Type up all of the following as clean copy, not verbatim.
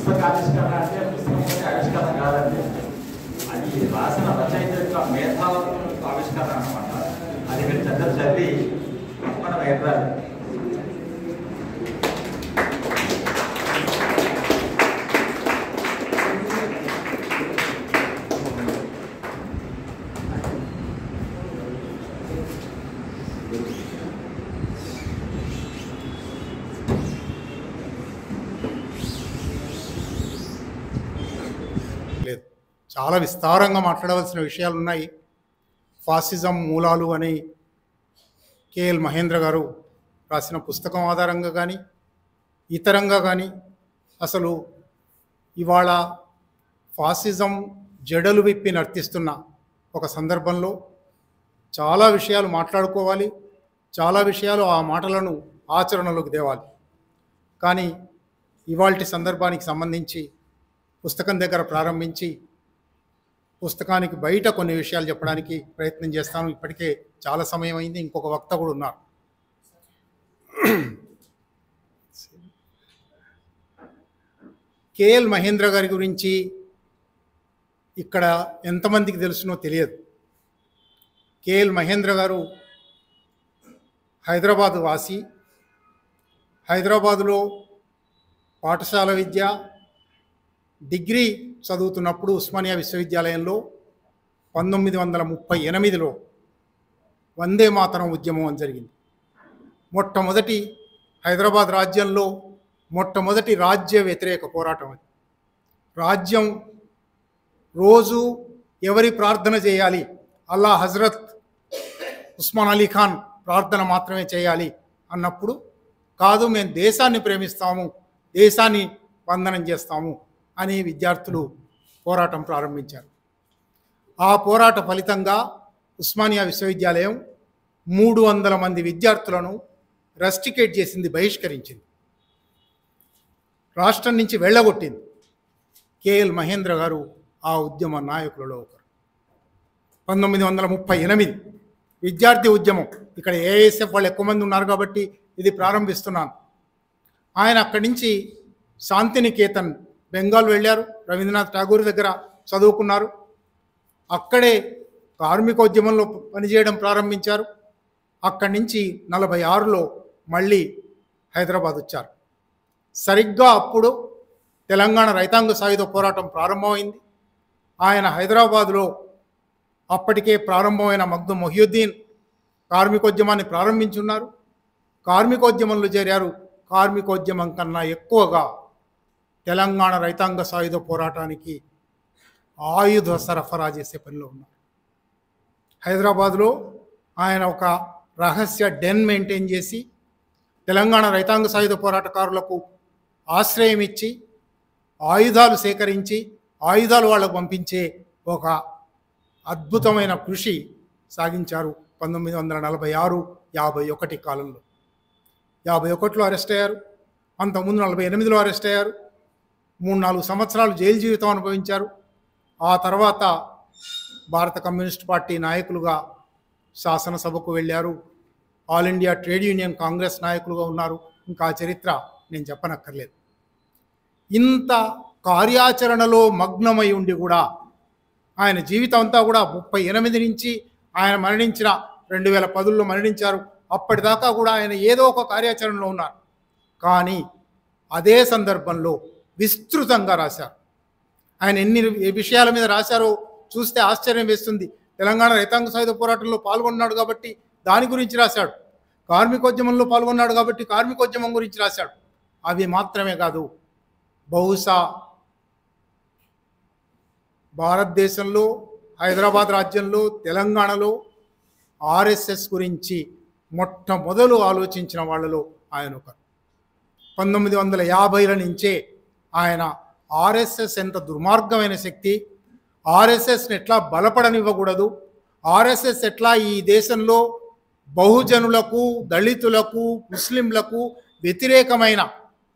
పుస్తక ఆవిష్కరణ అంటే పుస్తకం ఆవిష్కరణ కాదండి, అది రాసిన రచయిత యొక్క మేధావుల ఆవిష్కరణ అనమాట. అది మీరు చదివి మనం ఎర్రాలి. లేదు, చాలా విస్తారంగా మాట్లాడవలసిన విషయాలు ఉన్నాయి. ఫాసిజం మూలాలు అని కేఎల్ మహేంద్ర గారు రాసిన పుస్తకం ఆధారంగా కానీ ఇతరంగా కానీ అసలు ఇవాళ ఫాసిజం జడలు విప్పి నర్తిస్తున్న ఒక సందర్భంలో చాలా విషయాలు మాట్లాడుకోవాలి, చాలా విషయాలు ఆ మాటలను ఆచరణలోకి తేవాలి. కానీ ఇవాల్టి సందర్భానికి సంబంధించి పుస్తకం దగ్గర ప్రారంభించి పుస్తకానికి బయట కొన్ని విషయాలు చెప్పడానికి ప్రయత్నం చేస్తాను. ఇప్పటికే చాలా సమయం అయింది, ఇంకొక వక్త కూడా ఉన్నారు. కేఎల్ మహేంద్ర గారి గురించి ఇక్కడ ఎంతమందికి తెలుసునో తెలియదు. కేఎల్ మహేంద్ర గారు హైదరాబాద్ వాసి. హైదరాబాదులో పాఠశాల విద్య, డిగ్రీ చదువుతున్నప్పుడు ఉస్మానియా విశ్వవిద్యాలయంలో 1938లో వందే మాతరం ఉద్యమం అని జరిగింది. మొట్టమొదటి హైదరాబాద్ రాజ్యంలో మొట్టమొదటి రాజ్య వ్యతిరేక పోరాటం అది. రాజ్యం రోజు ఎవరి ప్రార్థన చేయాలి? అల్లా హజరత్ ఉస్మాన్ అలీ ఖాన్ ప్రార్థన మాత్రమే చేయాలి అన్నప్పుడు, కాదు మేము దేశాన్ని ప్రేమిస్తాము, దేశాన్ని వందనం చేస్తాము అని విద్యార్థులు పోరాటం ప్రారంభించారు. ఆ పోరాట ఫలితంగా ఉస్మానియా విశ్వవిద్యాలయం 300 మంది విద్యార్థులను రస్టికేట్ చేసింది, బహిష్కరించింది, రాష్ట్రం నుంచి వెళ్ళగొట్టింది. కేఎల్ మహేంద్ర గారు ఆ ఉద్యమ నాయకులలో ఒకరు. 1938 విద్యార్థి ఉద్యమం. ఇక్కడ ఏఎస్ఎఫ్ వాళ్ళు ఎక్కువ మంది ఉన్నారు కాబట్టి ఇది ప్రారంభిస్తున్నాను. ఆయన అక్కడి నుంచి శాంతినికేతన్ బెంగాల్ వెళ్ళారు, రవీంద్రనాథ్ ఠాగూర్ దగ్గర చదువుకున్నారు. అక్కడే కార్మికోద్యమంలో పనిచేయడం ప్రారంభించారు. అక్కడి నుంచి 46లో మళ్ళీ హైదరాబాద్ వచ్చారు. సరిగ్గా అప్పుడు తెలంగాణ రైతాంగ సాయుధ పోరాటం ప్రారంభమైంది. ఆయన హైదరాబాదులో అప్పటికే ప్రారంభమైన మగ్దు మొహియుద్దీన్ కార్మికోద్యమాన్ని ప్రారంభించున్నారు. కార్మికోద్యమంలో చేరారు. కార్మికోద్యమం కన్నా ఎక్కువగా తెలంగాణ రైతాంగ సాయుధ పోరాటానికి ఆయుధ సరఫరా చేసే పనిలో ఉన్నారు. హైదరాబాదులో ఆయన ఒక రహస్య డెన్ మెయింటైన్ చేసి తెలంగాణ రైతాంగ సాయుధ పోరాటకారులకు ఆశ్రయం ఇచ్చి ఆయుధాలు సేకరించి ఆయుధాలు వాళ్ళకు పంపించే ఒక అద్భుతమైన కృషి సాగించారు. 1946-51 కాలంలో 51లో అరెస్ట్ అయ్యారు. అంతకుముందు 48లో అరెస్ట్ అయ్యారు. 3-4 సంవత్సరాలు జైలు జీవితం అనుభవించారు. ఆ తర్వాత భారత కమ్యూనిస్ట్ పార్టీ నాయకులుగా శాసనసభకు వెళ్ళారు. All India trade union Congress నాయకులుగా ఉన్నారు. ఇంకా చరిత్ర నేను చెప్పనక్కర్లేదు. ఇంత కార్యాచరణలో మగ్నమై ఉండి కూడా ఆయన జీవితం అంతా కూడా 38 నుంచి ఆయన మరణించిన 2010లో మరణించారు. అప్పటిదాకా కూడా ఆయన ఏదో ఒక కార్యాచరణలో ఉన్నారు. కానీ అదే సందర్భంలో విస్తృతంగా రాశారు. ఆయన ఎన్ని విషయాల మీద రాశారో చూస్తే ఆశ్చర్యం వేస్తుంది. తెలంగాణ రైతాంగ సాయుధ పోరాటంలో పాల్గొన్నాడు కాబట్టి దాని గురించి రాశాడు. కార్మికోద్యమంలో పాల్గొన్నాడు కాబట్టి కార్మికోద్యమం గురించి రాశాడు. అవి మాత్రమే కాదు, బహుశా భారతదేశంలో హైదరాబాద్ రాజ్యంలో తెలంగాణలో ఆర్ఎస్ఎస్ గురించి మొట్టమొదలు ఆలోచించిన వాళ్ళలో ఆయన ఒకరు. 1950ల నుంచే ఆయన ఆర్ఎస్ఎస్ ఎంత దుర్మార్గమైన శక్తి, ఆర్ఎస్ఎస్ని ఎట్లా బలపడనివ్వకూడదు, ఆర్ఎస్ఎస్ ఎట్లా ఈ దేశంలో బహుజనులకు, దళితులకు, ముస్లింలకు వ్యతిరేకమైన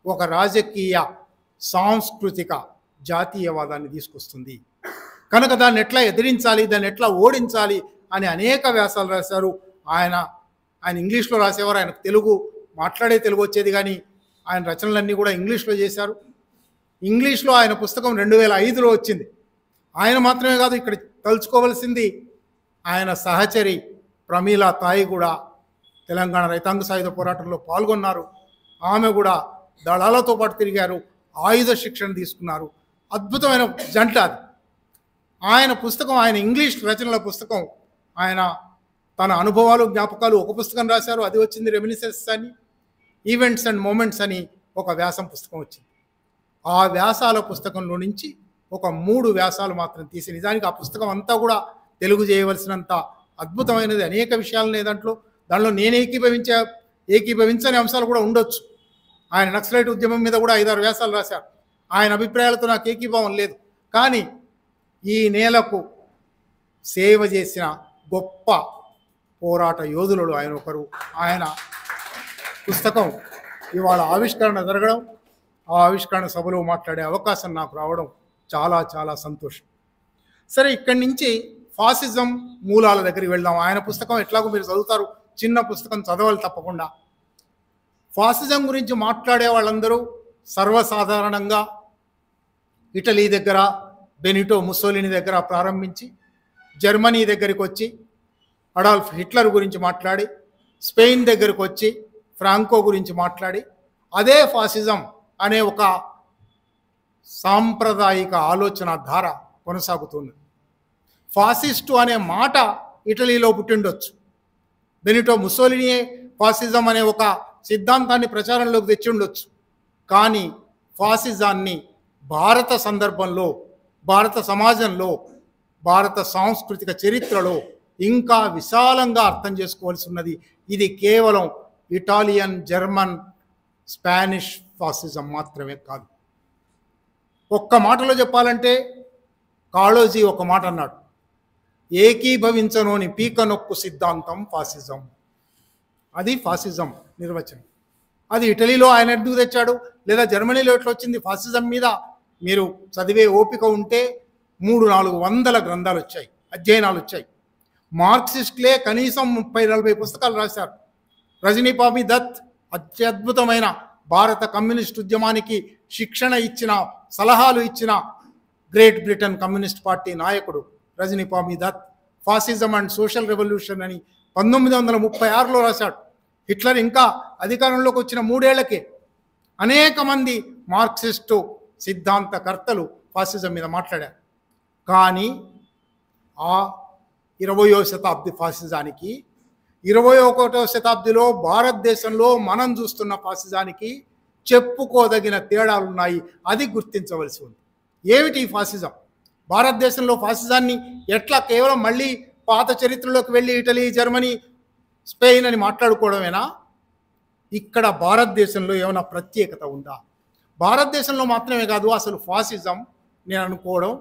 ఒక రాజకీయ సాంస్కృతిక జాతీయవాదాన్ని తీసుకొస్తుంది, కనుక దాన్ని ఎట్లా ఎదిరించాలి, దాన్ని ఎట్లా ఓడించాలి అని అనేక వ్యాసాలు రాశారు. ఆయన ఇంగ్లీష్లో రాసేవారు. ఆయనకు తెలుగు మాట్లాడే తెలుగు వచ్చేది, కానీ ఆయన రచనలన్నీ కూడా ఇంగ్లీష్లో చేశారు. ఇంగ్లీష్లో ఆయన పుస్తకం 2005లో వచ్చింది. ఆయన మాత్రమే కాదు, ఇక్కడ తలుచుకోవలసింది ఆయన సహచరి ప్రమీలా తాయి కూడా తెలంగాణ రైతాంగ సాయుధ పోరాటంలో పాల్గొన్నారు. ఆమె కూడా దళాలతో పాటు తిరిగారు, ఆయుధ శిక్షణ తీసుకున్నారు. అద్భుతమైన జంట అది. ఆయన పుస్తకం, ఆయన ఇంగ్లీష్ రచనల పుస్తకం, ఆయన తన అనుభవాలు జ్ఞాపకాలు ఒక పుస్తకం రాశారు, అది వచ్చింది. రెమినిసెన్స్ అని, ఈవెంట్స్ అండ్ మూమెంట్స్ అని ఒక వ్యాసం పుస్తకం వచ్చింది. ఆ వ్యాసాల పుస్తకంలో నుంచి ఒక 3 వ్యాసాలు మాత్రం తీసి, నిజానికి ఆ పుస్తకం అంతా కూడా తెలుగు చేయవలసినంత అద్భుతమైనది. అనేక విషయాలు ఉన్నాయి దాంట్లో నేను ఏకీభవించని అంశాలు కూడా ఉండొచ్చు. ఆయన నక్సలైట్ ఉద్యమం మీద కూడా 5-6 వ్యాసాలు రాశారు. ఆయన అభిప్రాయాలతో నాకు ఏకీభావం లేదు, కానీ ఈ నేలకు సేవ చేసిన గొప్ప పోరాట యోధులు ఆయన ఒకరు. ఆయన పుస్తకం ఇవాళ ఆవిష్కరణ జరగడం, ఆ ఆవిష్కరణ సభలో మాట్లాడే అవకాశం నాకు రావడం చాలా చాలా సంతోషం. సరే, ఇక్కడి నుంచి ఫాసిజం మూలాల దగ్గరికి వెళ్దాం. ఆయన పుస్తకం ఎట్లాగో మీరు చదువుతారు, చిన్న పుస్తకం, చదవాలి తప్పకుండా. ఫాసిజం గురించి మాట్లాడే వాళ్ళందరూ సర్వసాధారణంగా ఇటలీ దగ్గర బెనిటో ముస్సోలిని దగ్గర ప్రారంభించి, జర్మనీ దగ్గరికి వచ్చి అడాల్ఫ్ హిట్లర్ గురించి మాట్లాడి, స్పెయిన్ దగ్గరకు వచ్చి ఫ్రాంకో గురించి మాట్లాడి, అదే ఫాసిజం అనే ఒక సాంప్రదాయిక ఆలోచన ధార కొనసాగుతుంది. ఫాసిస్టు అనే మాట ఇటలీలో పుట్టిండొచ్చు. బెనిటో ముస్సోలినియే ఫాసిజం అనే ఒక సిద్ధాంతాన్ని ప్రచారంలోకి తెచ్చి ఉండొచ్చు. కానీ ఫాసిజాన్ని భారత సందర్భంలో, భారత సమాజంలో, భారత సాంస్కృతిక చరిత్రలో ఇంకా విశాలంగా అర్థం చేసుకోవాల్సి ఉన్నది. ఇది కేవలం ఇటాలియన్, జర్మన్, స్పానిష్ ఫాసిజం మాత్రమే కాదు. ఒక్క మాటలో చెప్పాలంటే కాళోజీ ఒక మాట అన్నాడు, ఏకీభవించనోని పీకనొక్కు సిద్ధాంతం ఫాసిజం. అది ఫాసిజం నిర్వచనం. అది ఇటలీలో ఆయన ఎందుకు తెచ్చాడు, లేదా జర్మనీలో ఎట్లా వచ్చింది? ఫాసిజం మీద మీరు చదివే ఓపిక ఉంటే 300-400 గ్రంథాలు వచ్చాయి, అధ్యయనాలు వచ్చాయి. మార్క్సిస్టులే కనీసం 30-40 పుస్తకాలు రాశారు. రజనీపామి దత్ అత్యద్భుతమైన భారత కమ్యూనిస్ట్ ఉద్యమానికి శిక్షణ ఇచ్చిన, సలహాలు ఇచ్చిన గ్రేట్ బ్రిటన్ కమ్యూనిస్ట్ పార్టీ నాయకుడు Rajani Palme Dutt fascism and social revolution అని 1936లో రాశాడు. హిట్లర్ ఇంకా అధికారంలోకి వచ్చిన 3 ఏళ్లకే అనేక మంది మార్క్సిస్టు సిద్ధాంతకర్తలు ఫాసిజం మీద మాట్లాడారు. కానీ ఆ 20వ శతాబ్ది ఫాసిజానికి, 21వ శతాబ్దిలో భారతదేశంలో మనం చూస్తున్న ఫాసిజానికి చెప్పుకోదగిన తేడాలున్నాయి. అది గుర్తించవలసి ఉంది. ఏమిటి ఈ ఫాసిజం? భారతదేశంలో ఫాసిజాన్ని ఎట్లా కేవలం మళ్ళీ పాత చరిత్రలోకి వెళ్ళి ఇటలీ, జర్మనీ, స్పెయిన్ అని మాట్లాడుకోవడమేనా? ఇక్కడ భారతదేశంలో ఏమైనా ప్రత్యేకత ఉందా? భారతదేశంలో మాత్రమే కాదు, అసలు ఫాసిజం నేను అనుకోవడం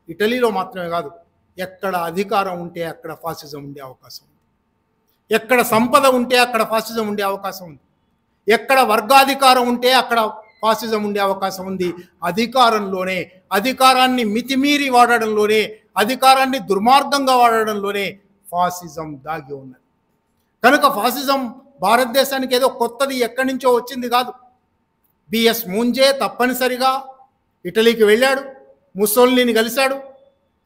ఇటలీలో మాత్రమే కాదు, ఎక్కడ అధికారం ఉంటే అక్కడ ఫాసిజం ఉండే అవకాశం ఉంది. ఎక్కడ సంపద ఉంటే అక్కడ ఫాసిజం ఉండే అవకాశం ఉంది. ఎక్కడ వర్గాధికారం ఉంటే అక్కడ ఫాసిజం ఉండే అవకాశం ఉంది. అధికారంలోనే, అధికారాన్ని మితిమీరి వాడడంలోనే, అధికారాన్ని దుర్మార్గంగా వాడడంలోనే ఫాసిజం దాగి ఉన్నది. కనుక ఫాసిజం భారతదేశానికి ఏదో కొత్తది ఎక్కడి నుంచో వచ్చింది కాదు. బిఎస్ మూంజే తప్పనిసరిగా ఇటలీకి వెళ్ళాడు, ముస్సోలినీని కలిశాడు,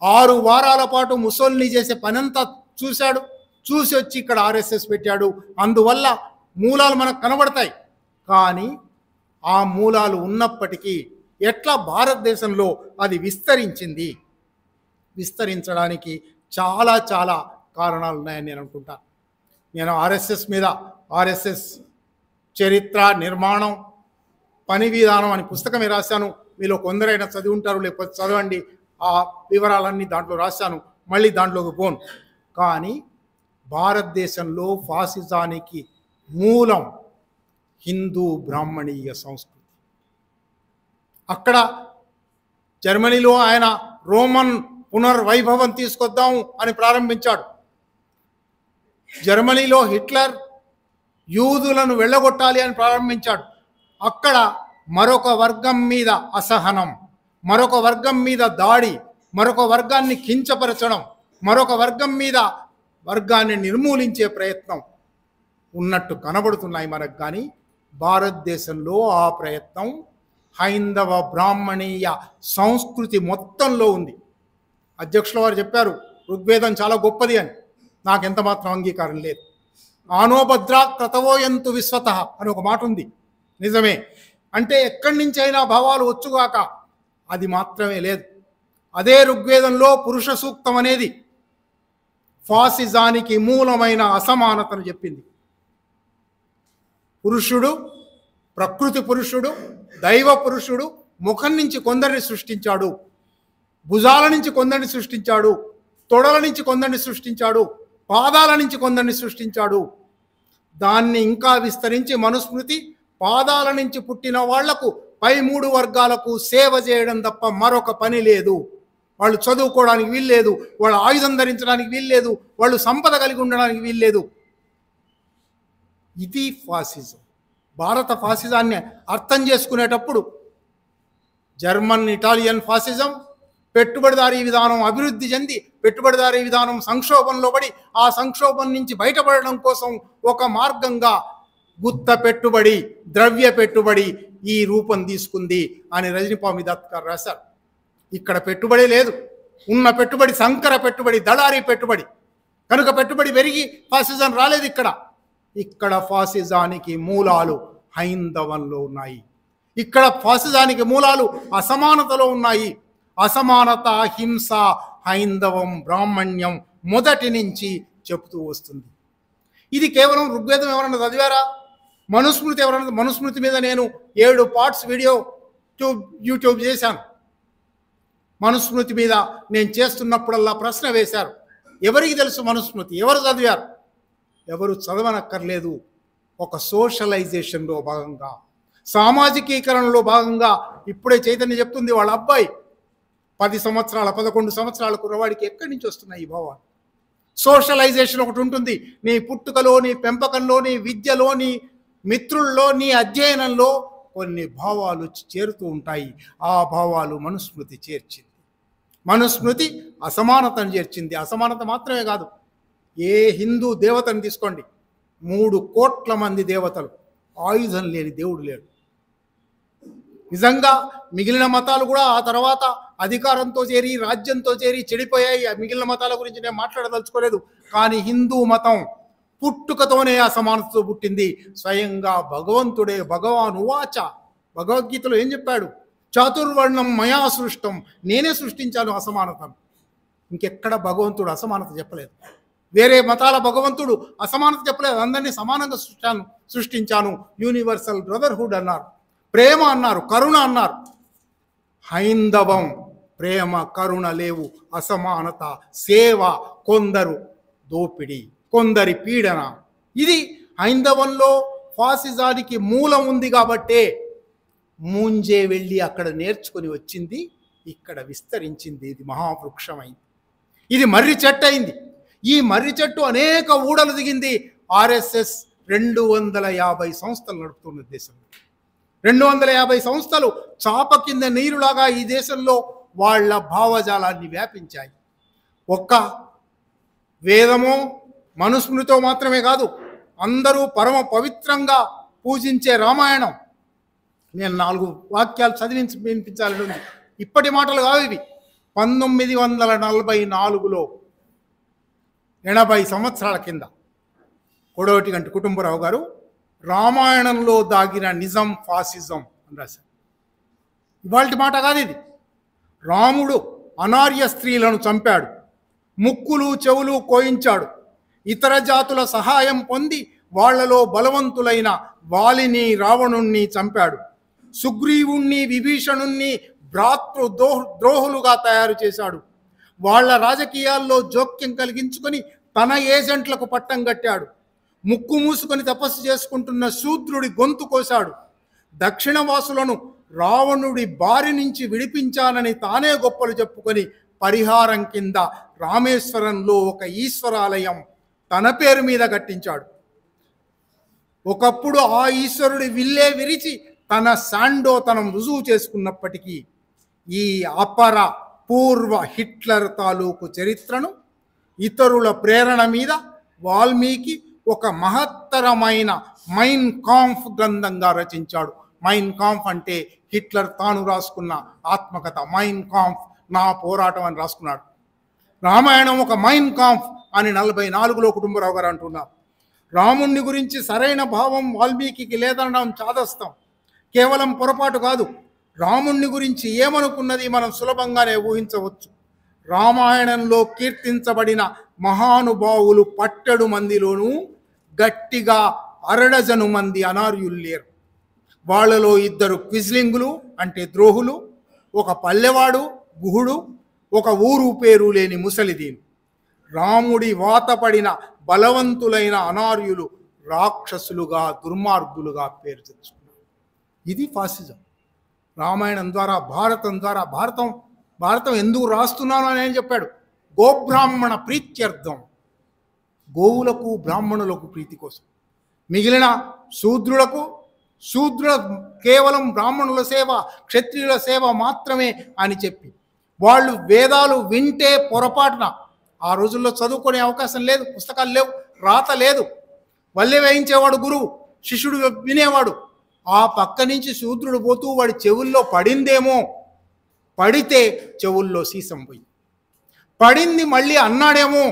6 వారాల పాటు ముస్సోలినీ చేసే పనంతా చూశాడు. చూసి వచ్చి ఇక్కడ ఆర్ఎస్ఎస్ పెట్టాడు. అందువల్ల మూలాలు మనకు కనబడతాయి. కానీ ఆ మూలాలు ఉన్నప్పటికీ ఎట్లా భారతదేశంలో అది విస్తరించింది, విస్తరించడానికి చాలా చాలా కారణాలు ఉన్నాయని నేను అనుకుంటాను. నేను ఆర్ఎస్ఎస్ మీద, ఆర్ఎస్ఎస్ చరిత్ర, నిర్మాణం, పని విధానం అని పుస్తకమే రాశాను. మీలో కొందరైనా చదివి ఉంటారు, లేకపోతే చదవండి. ఆ వివరాలన్నీ దాంట్లో రాశాను, మళ్ళీ దాంట్లోకి పోను. కానీ భారతదేశంలో ఫాసిజానికి మూలం హిందూ బ్రాహ్మణీయ సంస్కృతి. అక్కడ జర్మనీలో ఆయన రోమన్ పునర్వైభవం తీసుకొద్దాం అని ప్రారంభించాడు. జర్మనీలో హిట్లర్ యూదులను వెళ్ళగొట్టాలి అని ప్రారంభించాడు. అక్కడ మరొక వర్గం మీద అసహనం, మరొక వర్గం మీద దాడి, మరొక వర్గాన్ని కించపరచడం, మరొక వర్గం మీద వర్గాన్ని నిర్మూలించే ప్రయత్నం ఉన్నట్టు కనబడుతున్నాయి మనకు. కానీ భారతదేశంలో ఆ ప్రయత్నం హైందవ బ్రాహ్మణీయ సంస్కృతి మొత్తంలో ఉంది. అధ్యక్షుల వారు చెప్పారు ఋగ్వేదం చాలా గొప్పది అని. నాకెంత మాత్రం అంగీకారం లేదు. ఆనోభద్రా క్రతవోయంతు విశ్వత అని ఒక మాట ఉంది. నిజమే, అంటే ఎక్కడి నుంచి అయినా భావాలు వచ్చుగాక, అది మాత్రమే లేదు. అదే ఋగ్వేదంలో పురుష సూక్తం అనేది ఫాసిజానికి మూలమైన అసమానతను చెప్పింది. పురుషుడు, ప్రకృతి పురుషుడు, దైవ పురుషుడు ముఖం నుంచి కొందరిని సృష్టించాడు, భుజాల నుంచి కొందరిని సృష్టించాడు, తొడల నుంచి కొందరిని సృష్టించాడు, పాదాల నుంచి కొందరిని సృష్టించాడు. దాన్ని ఇంకా విస్తరించి మనుస్మృతి పాదాల నుంచి పుట్టిన వాళ్లకు పై 3 వర్గాలకు సేవ చేయడం తప్ప మరొక పని లేదు. వాళ్ళు చదువుకోవడానికి వీల్లేదు, వాళ్ళు ఆయుధం ధరించడానికి వీల్లేదు, వాళ్ళు సంపద కలిగి ఉండడానికి వీల్లేదు. ఇది ఫాసిజం. భారత ఫాసిజాన్ని అర్థం చేసుకునేటప్పుడు జర్మన్, ఇటాలియన్ ఫాసిజం పెట్టుబడిదారీ విధానం అభివృద్ధి చెంది పెట్టుబడిదారీ విధానం సంక్షోభంలో పడి ఆ సంక్షోభం నుంచి బయటపడడం కోసం ఒక మార్గంగా గుత్త పెట్టుబడి, ద్రవ్య పెట్టుబడి ఈ రూపం తీసుకుంది అని రజనీపామి దత్ గారు రాశారు. ఇక్కడ పెట్టుబడి లేదు, ఉన్న పెట్టుబడి సంకర పెట్టుబడి, దళారీ పెట్టుబడి. కనుక పెట్టుబడి పెరిగి ఫాసిజం రాలేదు. ఇక్కడ ఫాసిజానికి మూలాలు హైందవంలో ఉన్నాయి. ఇక్కడ ఫాసిజానికి మూలాలు అసమానతలో ఉన్నాయి. అసమానత, హింస హైందవం, బ్రాహ్మణ్యం మొదటి నుంచి చెబుతూ వస్తుంది. ఇది కేవలం ఋగ్వేదం ఎవరన్నా చదివారా? మనుస్మృతి ఎవరన్నా? మనుస్మృతి మీద నేను 7 పార్ట్స్ వీడియో యూట్యూబ్ చేశాను. మనుస్మృతి మీద నేను చేస్తున్నప్పుడల్లా ప్రశ్న వేశారు, ఎవరికి తెలుసు మనుస్మృతి? ఎవరు చదివారు? ఎవరు చదవనక్కర్లేదు. ఒక సోషలైజేషన్లో భాగంగా, సామాజికీకరణలో భాగంగా ఇప్పుడే చైతన్య చెప్తుంది, వాళ్ళ అబ్బాయి 10 సంవత్సరాల 11 సంవత్సరాల కుర్రవాడికి ఎక్కడి నుంచి వస్తున్నాయి ఈ భావాలు? సోషలైజేషన్ ఒకటి ఉంటుంది. నీ పుట్టుకలో, నీ పెంపకంలో, నీ విద్యలో, నీ మిత్రుల్లో, నీ అధ్యయనంలో కొన్ని భావాలు చేరుతూ ఉంటాయి. ఆ భావాలు మనుస్మృతి చేర్చింది. మనుస్మృతి అసమానతను చేర్చింది. అసమానత మాత్రమే కాదు, ఏ హిందూ దేవతను తీసుకోండి, 3 కోట్ల మంది దేవతలు, ఆయుధం లేని దేవుడు లేడు. నిజంగా మిగిలిన మతాలు కూడా ఆ తర్వాత అధికారంతో చేరి, రాజ్యంతో చేరి చెడిపోయాయి. మిగిలిన మతాల గురించి నేను మాట్లాడదలుచుకోలేదు. కానీ హిందూ మతం పుట్టుకతోనే అసమానతతో పుట్టింది. స్వయంగా భగవంతుడే, భగవాన్ ఉవాచ, భగవద్గీతలో ఏం చెప్పాడు? చాతుర్వర్ణం మయా సృష్టం, నేనే సృష్టించాను అసమానతను. ఇంకెక్కడ భగవంతుడు అసమానత చెప్పలేదు. వేరే మతాల భగవంతుడు అసమానత చెప్పలేదు. అందరినీ సమానంగా సృష్టించాను. యూనివర్సల్ బ్రదర్హుడ్ అన్నారు, ప్రేమ అన్నారు, కరుణ అన్నారు. హైందవం ప్రేమ, కరుణ లేవు, అసమానత, సేవ, కొందరు దోపిడి, కొందరి పీడన. ఇది హైందవంలో ఫాసిజానికి మూలం ఉంది. కాబట్టే మూంజే వెళ్ళి అక్కడ నేర్చుకొని వచ్చింది, ఇక్కడ విస్తరించింది. ఇది మహావృక్షమైంది. ఇది మర్రి చెట్టు అయింది. ఈ మర్రి చెట్టు అనేక ఊడలు దిగింది. ఆర్ఎస్ఎస్ 250 సంస్థలు నడుపుతున్న దేశంలో 250 సంస్థలు చాప కింద నీరులాగా ఈ దేశంలో వాళ్ళ భావజాలాన్ని వ్యాపించాయి. ఒక్క వేదమో మనుస్మృతో మాత్రమే కాదు, అందరూ పరమ పవిత్రంగా పూజించే రామాయణం. నేను 4 వాక్యాలు చదివించి వినిపించాలని ఉంది. ఇప్పటి మాటలు కావు ఇవి. 1944లో 80 సంవత్సరాల కింద కొడవటిగంటి కుటుంబరావు గారు రామాయణంలో దాగిన నిజం ఫాసిజం అని రాశారు. ఇవాళ మాట కాదు ఇది. రాముడు అనార్య స్త్రీలను చంపాడు, ముక్కులు చెవులు కోయించాడు, ఇతర జాతుల సహాయం పొంది వాళ్లలో బలవంతులైన వాలిని, రావణుణ్ణి చంపాడు, సుగ్రీవుణ్ణి, విభీషణుణ్ణి భ్రాతృ ద్రోహులుగా తయారు చేశాడు, వాళ్ల రాజకీయాల్లో జోక్యం కలిగించుకొని తన ఏజెంట్లకు పట్టం కట్టాడు, ముక్కు మూసుకొని తపస్సు చేసుకుంటున్న శూద్రుడి గొంతు కోశాడు, దక్షిణవాసులను రావణుడి బారి నుంచి విడిపించానని తానే గొప్పలు చెప్పుకొని పరిహారం కింద రామేశ్వరంలో ఒక ఈశ్వరాలయం తన పేరు మీద కట్టించాడు. ఒకప్పుడు ఆ ఈశ్వరుడి విల్లే విరిచి తన శాండోతనం రుజువు చేసుకున్నప్పటికీ ఈ అపర పూర్వ హిట్లర్ తాలూకు చరిత్రను ఇతరుల ప్రేరణ మీద వాల్మీకి ఒక మహత్తరమైన మైన్ కాంఫ్ గ్రంథంగా రచించాడు. మైన్ కాంఫ్ అంటే హిట్లర్ తాను రాసుకున్న ఆత్మకథ. మైన్ కాంఫ్, నా పోరాటం అని రాసుకున్నాడు. రామాయణం ఒక మైన్ కాంఫ్ అని 44లో కుటుంబరావు గారు అంటున్నారు. రాముణ్ణి గురించి సరైన భావం వాల్మీకి లేదనడం చాదస్తం, కేవలం పొరపాటు కాదు. రాముణ్ణి గురించి ఏమనుకున్నది మనం సులభంగానే ఊహించవచ్చు. రామాయణంలో కీర్తించబడిన మహానుభావులు పట్టెడు మందిలోనూ గట్టిగా అరడజను మంది అనార్యులు లేరు. వాళ్ళలో 2 క్విజ్లింగులు అంటే ద్రోహులు, ఒక పల్లెవాడు గుహుడు, ఒక ఊరు పేరు లేని ముసలిదీను. రాముడి వాతపడిన బలవంతులైన అనార్యులు రాక్షసులుగా, దుర్మార్గులుగా పేరు తెచ్చుకున్నారు. ఇది ఫాసిజం. రామాయణం ద్వారా, భారతం ద్వారా, భారతం ఎందుకు రాస్తున్నాను అని ఆయన చెప్పాడు. గోబ్రాహ్మణ ప్రీత్యర్థం, గోవులకు బ్రాహ్మణులకు ప్రీతి కోసం. మిగిలిన శూద్రుల కేవలం బ్రాహ్మణుల సేవ, క్షత్రియుల సేవ మాత్రమే అని చెప్పి వాళ్ళు వేదాలు వింటే పొరపాటున, ఆ రోజుల్లో చదువుకునే అవకాశం లేదు, పుస్తకాలు లేవు, రాత లేదు, వల్లె వేయించేవాడు గురువు, శిష్యుడు వినేవాడు. ఆ పక్క నుంచి శూద్రుడు పోతూ వాడి చెవుల్లో పడిందేమో, పడితే చెవుల్లో సీసం పోయి, పడింది మళ్ళీ అన్నాడేమో,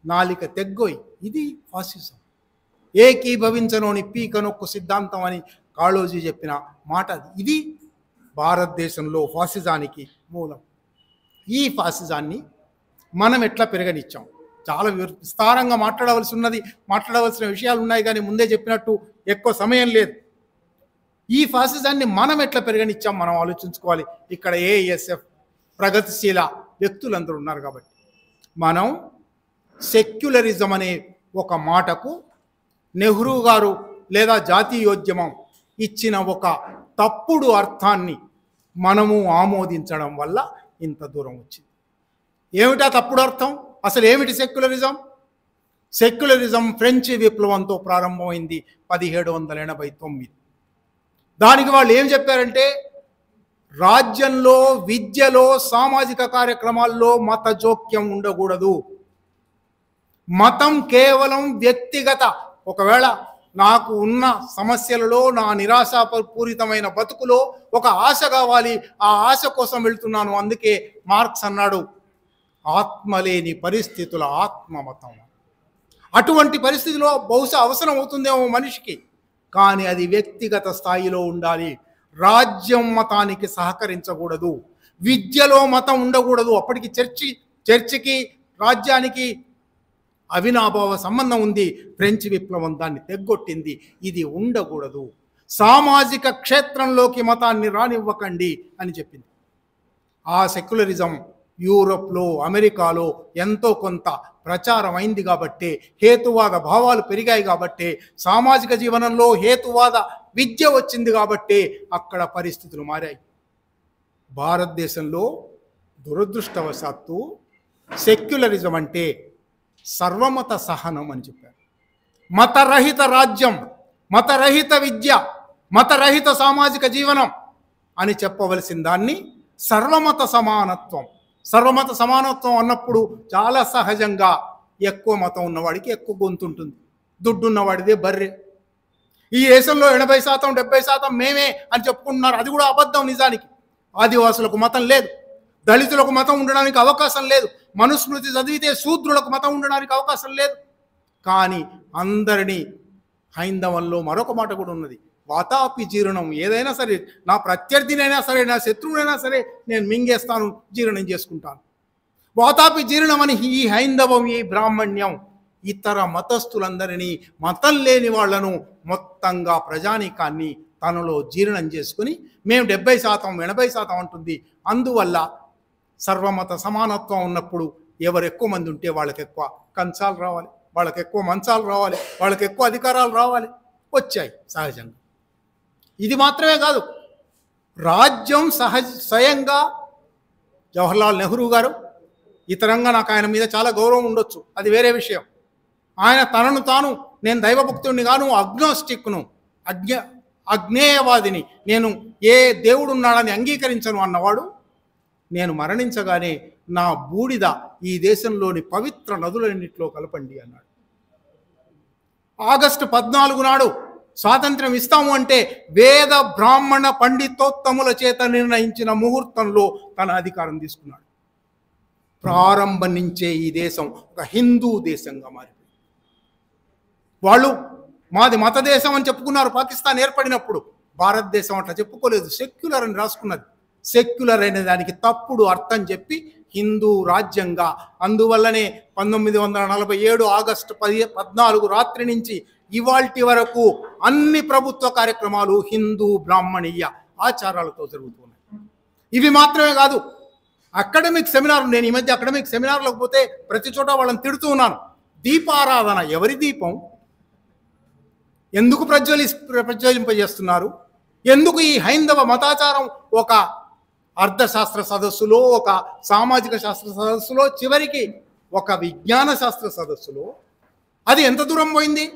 నాలిక తెగ్గోయి. ఇది ఫాసిజం. ఏకీభవించనోని పీకనొక్కు సిద్ధాంతం అని కాళోజీ చెప్పిన మాట అది. ఇది భారతదేశంలో ఫాసిజానికి మూలం. ఈ ఫాసిజాన్ని మనం ఎట్లా పెరగనిచ్చాం? చాలా విస్తారంగా మాట్లాడవలసిన విషయాలు ఉన్నాయి, కానీ ముందే చెప్పినట్టు ఎక్కువ సమయం లేదు. ఈ ఫాసిజాన్ని మనం ఎట్లా పెరగనిచ్చాం మనం ఆలోచించుకోవాలి. ఇక్కడ ఏఎస్ఎఫ్ ప్రగతిశీల వ్యక్తులందరూ ఉన్నారు కాబట్టి. మనం సెక్యులరిజం అనే ఒక మాటకు నెహ్రూ గారు లేదా జాతీయోద్యమం ఇచ్చిన ఒక తప్పుడు అర్థాన్ని మనము ఆమోదించడం వల్ల ఇంత దూరం వచ్చింది. ఏమిటా తప్పుడు అర్థం? అసలు ఏమిటి సెక్యులరిజం? సెక్యులరిజం ఫ్రెంచ్ విప్లవంతో ప్రారంభమైంది 1789. దానికి వాళ్ళు ఏం చెప్పారంటే, రాజ్యంలో, విద్యలో, సామాజిక కార్యక్రమాల్లో మత జోక్యం ఉండకూడదు. మతం కేవలం వ్యక్తిగత, ఒకవేళ నాకు ఉన్న సమస్యలలో, నా నిరాశాపూరితమైన బతుకులో ఒక ఆశ కావాలి, ఆ ఆశ కోసం వెళ్తున్నాను. అందుకే మార్క్స్ అన్నాడు, ఆత్మలేని పరిస్థితుల ఆత్మమతం. అటువంటి పరిస్థితిలో బహుశా అవసరం అవుతుందేమో మనిషికి, కానీ అది వ్యక్తిగత స్థాయిలో ఉండాలి. రాజ్యం మతానికి సహకరించకూడదు, విద్యలో మతం ఉండకూడదు. అప్పటికి చర్చికి రాజ్యానికి అవినాభావ సంబంధం ఉంది. ఫ్రెంచ్ విప్లవం దాన్ని తెగ్గొట్టింది. ఇది ఉండకూడదు. సామాజిక క్షేత్రంలోకి మతాన్ని రానివ్వకండి అని చెప్పింది. ఆ సెక్యులరిజం యూరోప్లో, అమెరికాలో ఎంతో కొంత ప్రచారం అయింది కాబట్టే, హేతువాద భావాలు పెరిగాయి కాబట్టే, సామాజిక జీవనంలో హేతువాద విద్య వచ్చింది కాబట్టే అక్కడ పరిస్థితులు మారాయి. భారతదేశంలో దురదృష్టవశాత్తు సెక్యులరిజం అంటే సర్వమత సహనం అని చెప్పారు. మతరహిత రాజ్యం, మతరహిత విద్య, మతరహిత సామాజిక జీవనం అని చెప్పవలసిన దాన్ని సర్వమత సమానత్వం. సర్వమత సమానత్వం అన్నప్పుడు చాలా సహజంగా ఎక్కువ మతం ఉన్నవాడికి ఎక్కువ గొంతు ఉంటుంది, దుడ్డున్నవాడిదే బర్రె. ఈ దేశంలో 80%, 70% మేమే అని చెప్పుకుంటున్నారు. అది కూడా అబద్ధం. నిజానికి ఆదివాసులకు మతం లేదు, దళితులకు మతం ఉండడానికి అవకాశం లేదు, మనుస్మృతి చదివితే శూద్రులకు మతం ఉండడానికి అవకాశం లేదు. కానీ అందరినీ, హైందవంలో మరొక మాట కూడా ఉన్నది, వాతాపి జీర్ణం. ఏదైనా సరే, నా ప్రత్యర్థినైనా సరే, నా శత్రువునైనా సరే నేను మింగేస్తాను, జీర్ణం చేసుకుంటాను. వాతాపి జీర్ణం అని ఈ హైందవం, ఈ బ్రాహ్మణ్యం ఇతర మతస్థులందరినీ, మతం లేని వాళ్లను మొత్తంగా ప్రజానీకాన్ని తనలో జీర్ణం చేసుకుని మేము 70%, 80% అంటుంది. అందువల్ల సర్వమత సమానత్వం ఉన్నప్పుడు ఎవరు ఎక్కువ మంది ఉంటే వాళ్ళకి ఎక్కువ కంచాలు రావాలి, వాళ్ళకి ఎక్కువ మంచాలు రావాలి, వాళ్ళకి ఎక్కువ అధికారాలు రావాలి. వచ్చాయి సహజంగా. ఇది మాత్రమే కాదు, రాజ్యం స్వయంగా జవహర్లాల్ నెహ్రూ గారు, ఇతరంగా నాకు ఆయన మీద చాలా గౌరవం ఉండొచ్చు, అది వేరే విషయం. ఆయన తనను తాను, నేను దైవభక్తుడిని గాను, అగ్నోస్టిక్ను, అజ్ఞేయవాదిని, నేను ఏ దేవుడు ఉన్నాడని అంగీకరించను అన్నవాడు, నేను మరణించగానే నా బూడిద ఈ దేశంలోని పవిత్ర నదులన్నింటిలో కలపండి అన్నాడు. ఆగస్టు 14 నాడు స్వాతంత్రం ఇస్తాము అంటే వేద బ్రాహ్మణ పండితోత్తముల చేత నిర్ణయించిన ముహూర్తంలో తన అధికారం తీసుకున్నాడు. ప్రారంభం నుంచే ఈ దేశం ఒక హిందూ దేశంగా మారింది. వాళ్ళు మాది మత దేశం అని చెప్పుకున్నారు. పాకిస్తాన్ ఏర్పడినప్పుడు భారతదేశం అట్లా చెప్పుకోలేదు, సెక్యులర్ అని రాసుకున్నది. సెక్యులర్ అనే దానికి తప్పుడు అర్థం చెప్పి హిందూ రాజ్యంగా, అందువల్లనే 1947 ఆగస్టు 14 రాత్రి నుంచి ఇవాల్టి వరకు అన్ని ప్రభుత్వ కార్యక్రమాలు హిందూ బ్రాహ్మణీయ ఆచారాలతో జరుగుతున్నాయి. ఇవి మాత్రమే కాదు, అకాడమిక్ సెమినార్, నేను ఈ మధ్య అకాడమిక్ సెమినార్లకు పోతే ప్రతి చోట వాళ్ళని తిడుతూ ఉన్నాను. దీపారాధన ఎవరి దీపం? ఎందుకు ప్రజ్వలింపజేస్తున్నారు? ఎందుకు ఈ హైందవ మతాచారం ఒక అర్థశాస్త్ర సదస్సులో, ఒక సామాజిక శాస్త్ర సదస్సులో, చివరికి ఒక విజ్ఞాన శాస్త్ర సదస్సులో అది ఎంత దూరం పోయింది?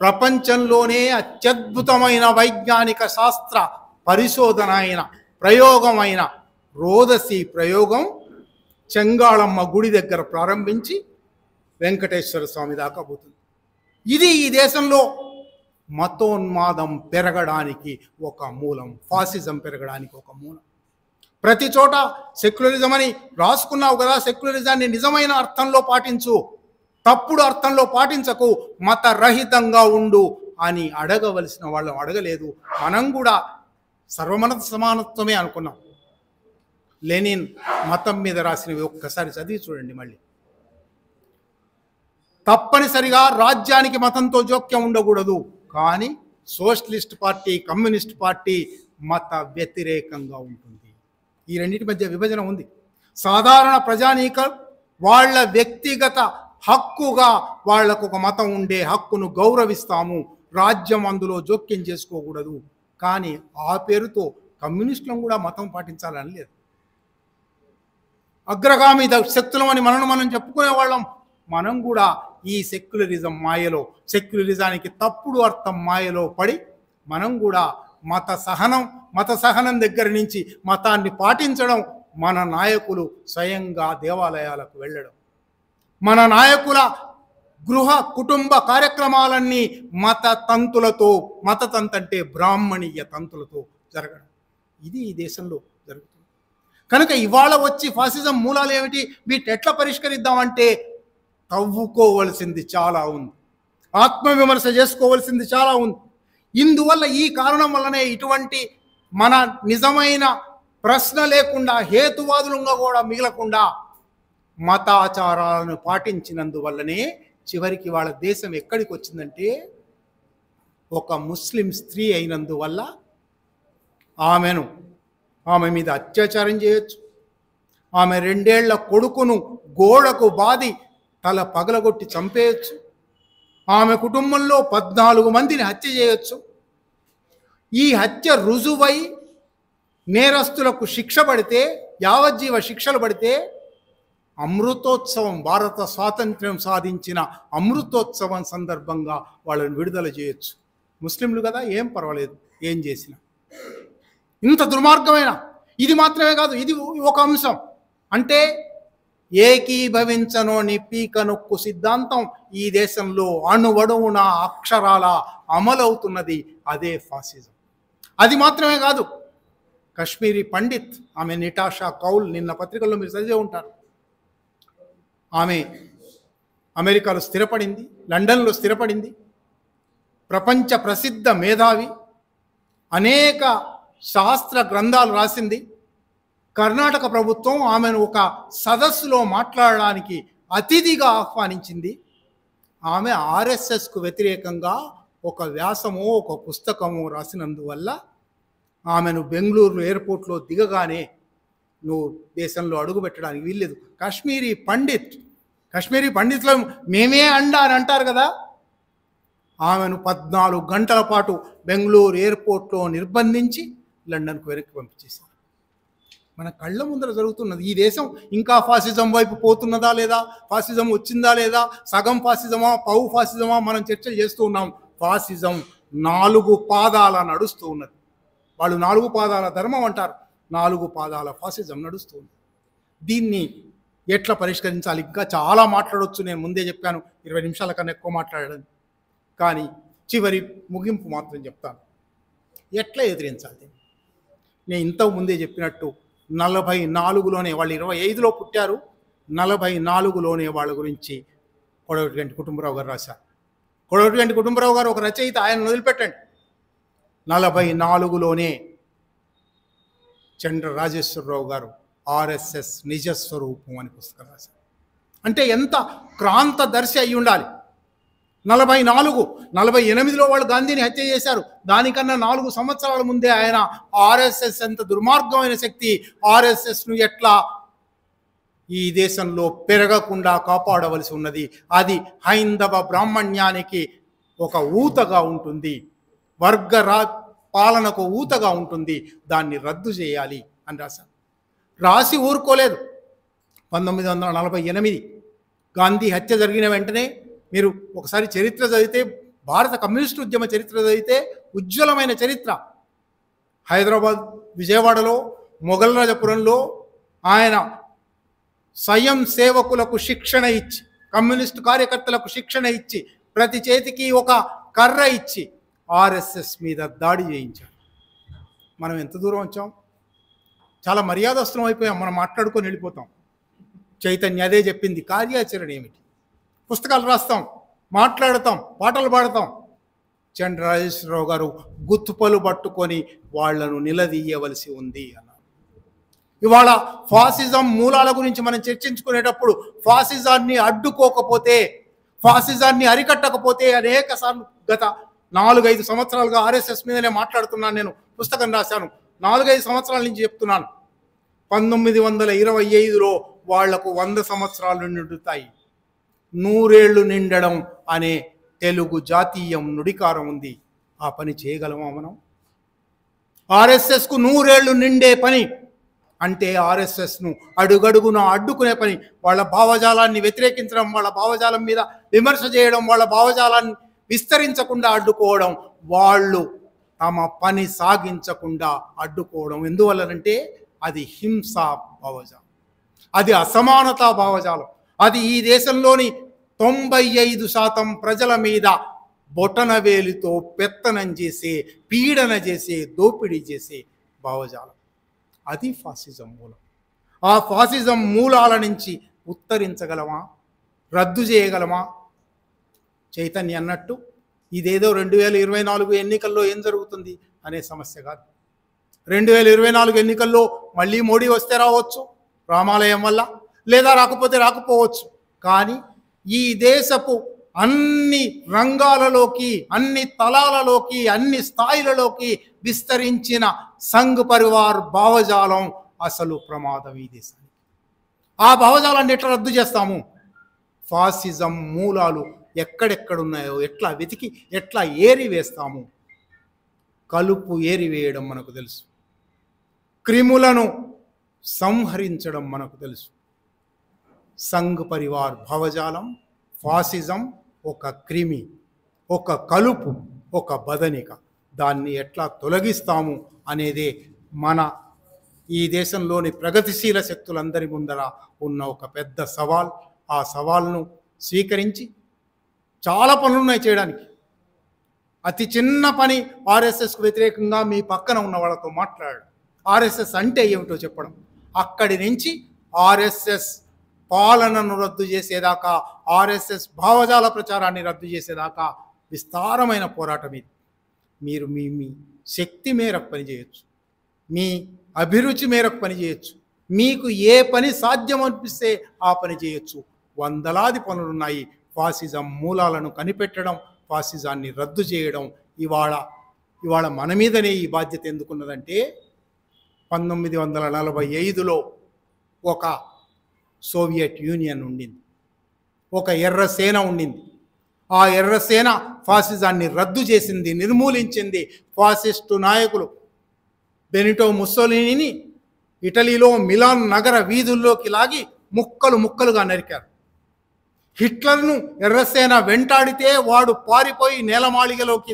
ప్రపంచంలోనే అత్యద్భుతమైన వైజ్ఞానిక శాస్త్ర పరిశోధన అయిన ప్రయోగమైన రోదసి ప్రయోగం చెంగాళమ్మ గుడి దగ్గర ప్రారంభించి వెంకటేశ్వర స్వామి దాకా పోతుంది. ఇది ఈ దేశంలో మతోన్మాదం పెరగడానికి ఒక మూలం, ఫాసిజం పెరగడానికి ఒక మూలం. ప్రతి చోట సెక్యులరిజం అని రాసుకున్నావు కదా, సెక్యులరిజాన్ని నిజమైన అర్థంలో పాటించు, తప్పుడు అర్థంలో పాటించకు, మతరహితంగా ఉండు అని అడగవలసిన వాళ్ళం అడగలేదు. మనం కూడా సర్వమత సమానత్వమే అనుకున్నాం. లెనిన్ మతం మీద రాసినవి ఒక్కసారి చదివి చూడండి. మళ్ళీ తప్పనిసరిగా రాజ్యానికి మతంతో జోక్యం ఉండకూడదు, కానీ సోషలిస్ట్ పార్టీ, కమ్యూనిస్ట్ పార్టీ మత వ్యతిరేకంగా ఉంటుంది. ఈ రెండింటి మధ్య విభజన ఉంది. సాధారణ ప్రజానీకం వాళ్ళ వ్యక్తిగత హక్కుగా వాళ్లకు ఒక మతం ఉండే హక్కును గౌరవిస్తాము, రాజ్యం అందులో జోక్యం చేసుకోకూడదు. కానీ ఆ పేరుతో కమ్యూనిస్టులను కూడా మతం పాటించాలని లేదు. అగ్రగామి శక్తులం అని మనం చెప్పుకునే వాళ్ళం. మనం కూడా ఈ సెక్యులరిజం మాయలో, సెక్యులరిజానికి తప్పుడు అర్థం మాయలో పడి మనం కూడా మత సహనం దగ్గర నుంచి మతాన్ని పాటించడం, మన నాయకులు స్వయంగా దేవాలయాలకు వెళ్ళడం, మన నాయకుల గృహ కుటుంబ కార్యక్రమాలన్నీ మత తంతులతో, మత తంతు అంటే బ్రాహ్మణీయ తంతులతో జరగడం, ఇది ఈ దేశంలో జరుగుతుంది. కనుక ఇవాళ వచ్చి ఫాసిజం మూలాలు ఏమిటి, వీటిని ఎట్లా పరిష్కరిద్దామంటే తవ్వుకోవలసింది చాలా ఉంది, ఆత్మవిమర్శ చేసుకోవలసింది చాలా ఉంది. ఇందువల్ల ఈ కారణం వల్లనే ఇటువంటి మన నిజమైన ప్రశ్న లేకుండా, హేతువాదులంగా కూడా మిగలకుండా మతాచారాలను పాటించినందువల్లనే చివరికి వాళ్ళ దేశం ఎక్కడికి వచ్చిందంటే, ఒక ముస్లిం స్త్రీ అయినందువల్ల ఆమె మీద అత్యాచారం చేయొచ్చు, ఆమె 2 ఏళ్ల కొడుకును గోడకు బాది తల పగలగొట్టి చంపేయచ్చు, ఆమె కుటుంబంలో 14 మందిని హత్య చేయొచ్చు. ఈ హత్య రుజువై నేరస్తులకు శిక్ష పడితే, యావజ్జీవ శిక్షలు పడితే, అమృతోత్సవం, భారత స్వాతంత్ర్యం సాధించిన అమృతోత్సవం సందర్భంగా వాళ్ళని విడుదల చేయొచ్చు. ముస్లింలు కదా, ఏం పర్వాలేదు ఏం చేసినా. ఇంత దుర్మార్గమైన, ఇది మాత్రమే కాదు, ఇది ఒక అంశం. అంటే ఏకీభవించనోని పీక నొక్కు సిద్ధాంతం ఈ దేశంలో అణువణువున అక్షరాల అమలవుతున్నది, అదే ఫాసిజం. అది మాత్రమే కాదు, కశ్మీరీ పండిత్, ఆమె నిటాషా కౌల్, నిన్న పత్రికల్లో మీరు చదివే ఉంటారు. ఆమె అమెరికాలో స్థిరపడింది, లండన్లో స్థిరపడింది, ప్రపంచ ప్రసిద్ధ మేధావి, అనేక శాస్త్ర గ్రంథాలు రాసింది. కర్ణాటక ప్రభుత్వం ఆమెను ఒక సదస్సులో మాట్లాడడానికి అతిథిగా ఆహ్వానించింది. ఆమె ఆర్ఎస్ఎస్కు వ్యతిరేకంగా ఒక వ్యాసమో ఒక పుస్తకమో రాసినందువల్ల ఆమెను బెంగళూరు ఎయిర్పోర్ట్లో దిగగానే నువ్వు దేశంలో అడుగుపెట్టడానికి వీల్లేదు. కాశ్మీరీ పండితులు మేమే అండా అని అంటారు కదా, ఆమెను 14 గంటల పాటు బెంగళూరు ఎయిర్పోర్ట్లో నిర్బంధించి లండన్కు వెనక్కి పంపించేశారు. మన కళ్ళ ముందర జరుగుతున్నది. ఈ దేశం ఇంకా ఫాసిజం వైపు పోతున్నదా లేదా, ఫాసిజం వచ్చిందా లేదా, సగం ఫాసిజమా పావు ఫాసిజమా మనం చర్చలు చేస్తూ ఉన్నాం. ఫాసిజం 4 పాదాల నడుస్తూ ఉన్నది. వాళ్ళు 4 పాదాల ధర్మం అంటారు, 4 పాదాల ఫాసిజం నడుస్తూ ఉంది. దీన్ని ఎట్లా పరిష్కరించాలి? ఇంకా చాలా మాట్లాడవచ్చు, నేను ముందే చెప్పాను 20 నిమిషాల కన్నా ఎక్కువ మాట్లాడడం. కానీ చివరి ముగింపు మాత్రం చెప్తాను. ఎట్లా ఎదిరించాలి? నేను ఇంతకు ముందే చెప్పినట్టు 44లోనే వాళ్ళు 25లో పుట్టారు, 44లోనే వాళ్ళ గురించి కొడవటిగంటి కుటుంబరావు గారు రాశారు. కొడవటిగంటి కుటుంబరావు గారు ఒక రచయిత, ఆయన వదిలిపెట్టండి. 44లోనే చంద్ర రాజేశ్వరరావు గారు ఆర్ఎస్ఎస్ నిజస్వరూపం అని పుస్తకం రాశారు. అంటే ఎంత క్రాంతదర్శి అయి ఉండాలి. 48లో వాళ్ళు గాంధీని హత్య చేశారు. దానికన్నా 4 సంవత్సరాల ముందే ఆయన ఆర్ఎస్ఎస్ ఎంత దుర్మార్గమైన శక్తి, ఆర్ఎస్ఎస్ను ఎట్లా ఈ దేశంలో పెరగకుండా కాపాడవలసి ఉన్నది, అది హైందవ బ్రాహ్మణ్యానికి ఒక ఊతగా ఉంటుంది, వర్గ పాలనకు ఊతగా ఉంటుంది, దాన్ని రద్దు చేయాలి అని రాశారు. రాసి ఊరుకోలేదు. 1948 గాంధీ హత్య జరిగిన వెంటనే మీరు ఒకసారి చరిత్ర చదివితే, భారత కమ్యూనిస్టు ఉద్యమ చరిత్ర చదివితే ఉజ్వలమైన చరిత్ర. హైదరాబాద్, విజయవాడలో, మొఘల్ రాజపురంలో ఆయన స్వయం సేవకులకు శిక్షణ ఇచ్చి, కమ్యూనిస్టు కార్యకర్తలకు శిక్షణ ఇచ్చి, ప్రతి చేతికి ఒక కర్ర ఇచ్చి ఆర్ఎస్ఎస్ మీద దాడి చేయించాడు. మనం ఎంత దూరం వచ్చాం? చాలా మర్యాదస్తులం అయిపోయాం. మనం మాట్లాడుకొని వెళ్ళిపోతాం. చైతన్య అదే చెప్పింది. కార్యాచరణ ఏమిటి? పుస్తకాలు రాస్తాం, మాట్లాడతాం, పాటలు పాడతాం. చంద్ర రాజేశ్వరరావు గారు గుత్తుపలు పట్టుకొని వాళ్లను నిలదీయవలసి ఉంది అన్నారు. ఇవాళ ఫాసిజం మూలాల గురించి మనం చర్చించుకునేటప్పుడు ఫాసిజాన్ని అడ్డుకోకపోతే, ఫాసిజాన్ని అరికట్టకపోతే, అనేక సార్లు గత 4-5 సంవత్సరాలుగా ఆర్ఎస్ఎస్ మీదనే మాట్లాడుతున్నాను. నేను పుస్తకం రాశాను. 4-5 సంవత్సరాల నుంచి చెప్తున్నాను. 1925లో వాళ్లకు 100 సంవత్సరాలు నిండుతాయి. 100 ఏళ్లు నిండడం అనే తెలుగు జాతీయం నుడికారం ఉంది. ఆ పని చేయగలమా మనం? ఆర్ఎస్ఎస్కు 100 ఏళ్లు నిండే పని అంటే ఆర్ఎస్ఎస్ను అడుగడుగున అడ్డుకునే పని. వాళ్ళ భావజాలాన్ని వ్యతిరేకించడం, వాళ్ళ భావజాలం మీద విమర్శ చేయడం, వాళ్ళ భావజాలాన్ని విస్తరించకుండా అడ్డుకోవడం, వాళ్ళు తమ పని సాగించకుండా అడ్డుకోవడం. ఎందువల్లనంటే అది హింసా భావజాలం, అది అసమానతా భావజాలం, అది ఈ దేశంలోని 95% ప్రజల మీద బొటనవేలితో పెత్తనం చేసే, పీడన చేసే, దోపిడీ చేసే భావజాలం. అది ఫాసిజం మూలం. ఆ ఫాసిజం మూలాల నుంచి ఉత్తరించగలమా? రద్దు చేయగలమా? చైతన్య అన్నట్టు ఇదేదో 2024 ఎన్నికల్లో ఏం జరుగుతుంది అనే సమస్య కాదు. 2024 ఎన్నికల్లో మళ్ళీ మోడీ వస్తే రావచ్చు రామాలయం వల్ల, లేదా రాకపోతే రాకపోవచ్చు. కానీ ఈ దేశపు అన్ని రంగాలలోకి, అన్ని తలాలలోకి, అన్ని స్థాయిలలోకి విస్తరించిన సంఘ్ పరివార్ భావజాలం అసలు ప్రమాదం ఈ దేశానికి. ఆ భావజాలాన్ని ఎట్లా రద్దు చేస్తాము? ఫాసిజం మూలాలు ఎక్కడెక్కడున్నాయో ఎట్లా వెతికి ఎట్లా ఏరివేస్తాము? కలుపు ఏరివేయడం మనకు తెలుసు, క్రిములను సంహరించడం మనకు తెలుసు. సంఘ్ పరివార్ భావజాలం, ఫాసిజం ఒక క్రిమి, ఒక కలుపు, ఒక బదనిక. దాన్ని ఎట్లా తొలగిస్తాము అనేదే మన ఈ దేశంలోని ప్రగతిశీల శక్తులందరి ముందర ఉన్న ఒక పెద్ద సవాల్. ఆ సవాల్ను స్వీకరించి చాలా పనులున్నాయి చేయడానికి. అతి చిన్న పని ఆర్ఎస్ఎస్కు వ్యతిరేకంగా మీ పక్కన ఉన్న వాళ్ళతో మాట్లాడడం, ఆర్ఎస్ఎస్ అంటే ఏమిటో చెప్పడం, అక్కడి నుంచి ఆర్ఎస్ఎస్ పాలనను రద్దు చేసేదాకా, ఆర్ఎస్ఎస్ భావజాల ప్రచారాన్ని రద్దు చేసేదాకా విస్తారమైన పోరాటం ఇది. మీరు మీ మీ శక్తి మేరకు పనిచేయచ్చు, మీ అభిరుచి మేరకు పనిచేయచ్చు, మీకు ఏ పని సాధ్యం అనిపిస్తే ఆ పని చేయొచ్చు. వందలాది పనులున్నాయి. ఫాసిజం మూలాలను కనిపెట్టడం, ఫాసిజాన్ని రద్దు చేయడం ఇవాళ మన మీదనే ఈ బాధ్యత ఎందుకున్నదంటే 1945లో ఒక సోవియట్ యూనియన్ ఉండింది, ఒక ఎర్రసేన ఉండింది. ఆ ఎర్రసేన ఫాసిజాన్ని రద్దు చేసింది, నిర్మూలించింది. ఫాసిస్టు నాయకులు బెనిటో ముస్సోలినీని ఇటలీలో మిలాన్ నగర వీధుల్లోకి లాగి ముక్కలు ముక్కలుగా నరికారు. హిట్లర్ను ఎర్రసేన వెంటాడితే వాడు పారిపోయి నేలమాళిగలోకి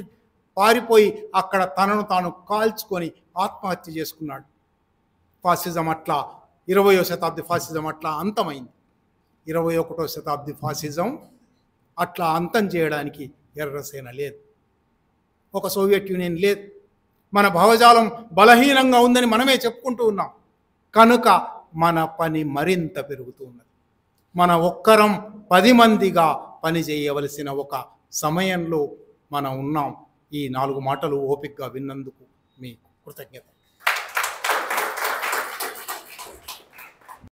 పారిపోయి అక్కడ తనను తాను కాల్చుకొని ఆత్మహత్య చేసుకున్నాడు. ఫాసిజం అట్లా 20వ శతాబ్ది ఫాసిజం అట్లా అంతమైంది. 21వ శతాబ్ది ఫాసిజం అట్లా అంతం చేయడానికి ఎర్రసేన లేదు. ఒక సోవియట్ యూనియన్ లేదు. మన భావజాలం బలహీనంగా ఉందని మనమే చెప్పుకుంటూ ఉన్నాం. కనుక మన పని మరింత పెరుగుతూ ఉన్నది. మన ఒక్కరం 10 మందిగా పని చేయవలసిన ఒక సమయంలో మనం ఉన్నాం. ఈ 4 మాటలు ఓపికగా విన్నందుకు మీకు కృతజ్ఞత.